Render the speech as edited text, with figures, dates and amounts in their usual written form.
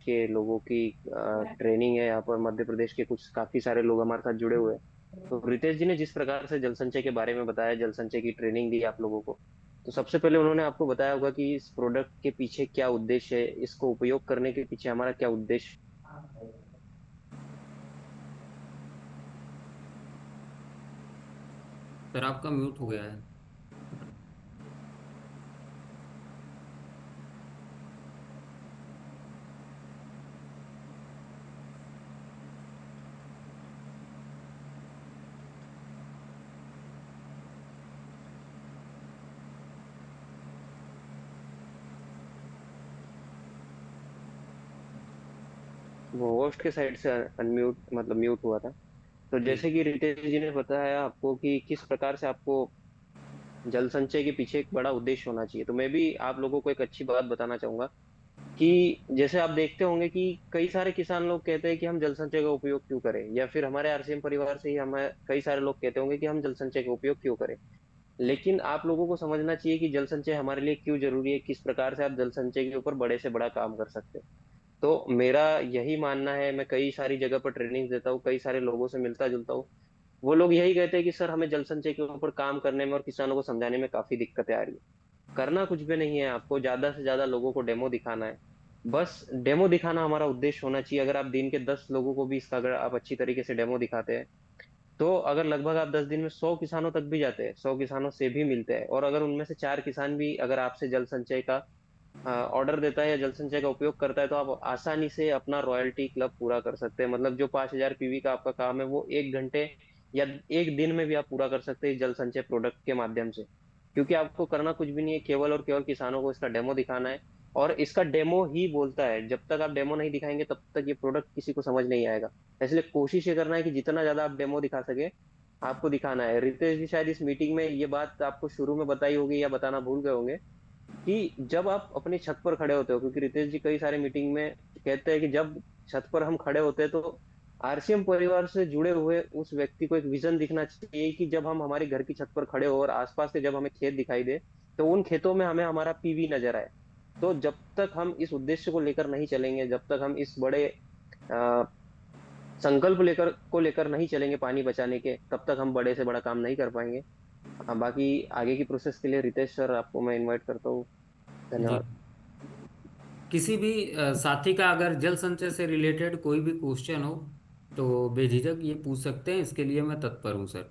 के लोगों की ट्रेनिंग है यहाँ पर। मध्य प्रदेश के कुछ काफी सारे लोग हमारे साथ जुड़े हुए हैं। तो रितेश जी ने जिस प्रकार से जल संचय के बारे में बताया, जल संचय की ट्रेनिंग दी आप लोगों को, तो सबसे पहले उन्होंने आपको बताया होगा कि इस प्रोडक्ट के पीछे क्या उद्देश्य है, इसको उपयोग करने के पीछे हमारा क्या उद्देश्य। सर आपका म्यूट हो गया है। वो होस्ट के साइड से अनम्यूट, मतलब म्यूट हुआ था। तो जी। जैसे कि रितेश जी ने बताया आपको कि किस प्रकार से आपको जल संचय के पीछे एक बड़ा उद्देश्य होना चाहिए, तो मैं भी आप लोगों को एक अच्छी बात बताना चाहूंगा कि जैसे आप देखते होंगे कि कई सारे किसान लोग कहते हैं कि हम जल संचय का उपयोग क्यों करें, या फिर हमारे आरसीएम परिवार से ही हमें कई सारे लोग कहते होंगे कि हम जल संचय का उपयोग क्यों करें। लेकिन आप लोगों को समझना चाहिए कि जल संचय हमारे लिए क्यों जरूरी है, किस प्रकार से आप जल संचय के ऊपर बड़े से बड़ा काम कर सकते हैं। तो मेरा यही मानना है, मैं कई सारी जगह पर ट्रेनिंग देता हूँ, कई सारे लोगों से मिलता जुलता हूँ। वो लोग यही कहते हैं कि सर हमें जल संचय के ऊपर काम करने में और किसानों को समझाने में काफी दिक्कतें आ रही है। करना कुछ भी नहीं है, आपको ज्यादा से ज्यादा लोगों को डेमो दिखाना है। बस डेमो दिखाना हमारा उद्देश्य होना चाहिए। अगर आप दिन के 10 लोगों को भी इसका अगर आप अच्छी तरीके से डेमो दिखाते हैं, तो अगर लगभग आप 10 दिन में 100 किसानों तक भी जाते हैं, 100 किसानों से भी मिलते हैं, और अगर उनमें से 4 किसान भी अगर आपसे जल संचय का ऑर्डर देता है या जल संचय का उपयोग करता है, तो आप आसानी से अपना रॉयल्टी क्लब पूरा कर सकते हैं। मतलब जो 5,000 पीवी का आपका काम है, वो 1 घंटे या एक दिन में भी आप पूरा कर सकते हैं इस जल संचय प्रोडक्ट के माध्यम से। क्योंकि आपको करना कुछ भी नहीं है, केवल और केवल किसानों को इसका डेमो दिखाना है। और इसका डेमो ही बोलता है, जब तक आप डेमो नहीं दिखाएंगे तब तक ये प्रोडक्ट किसी को समझ नहीं आएगा। इसलिए कोशिश ये करना है कि जितना ज्यादा आप डेमो दिखा सके, आपको दिखाना है। रितेश जी शायद इस मीटिंग में ये बात आपको शुरू में बताई होगी या बताना भूल गए होंगे कि जब आप अपनी छत पर खड़े होते हो, क्योंकि रितेश जी कई सारे मीटिंग में कहते हैं कि जब छत पर हम खड़े होते हैं, तो आरसीएम परिवार से जुड़े हुए उस व्यक्ति को एक विजन दिखना चाहिए कि जब हम हमारे घर की छत पर खड़े हो और आसपास के जब हमें खेत दिखाई दे, तो उन खेतों में हमें हमारा पीवी नजर आए। तो जब तक हम इस उद्देश्य को लेकर नहीं चलेंगे, जब तक हम इस बड़े अ, संकल्प लेकर नहीं चलेंगे पानी बचाने के, तब तक हम बड़े से बड़ा काम नहीं कर पाएंगे। बाकी आगे की प्रोसेस के लिए रितेश सर आपको मैं इनवाइट करता हूँ। जी। धन्यवाद। किसी भी साथी का अगर जल संचय से रिलेटेड कोई भी क्वेश्चन हो तो बेझिझक ये पूछ सकते हैं, इसके लिए मैं तत्पर हूँ सर।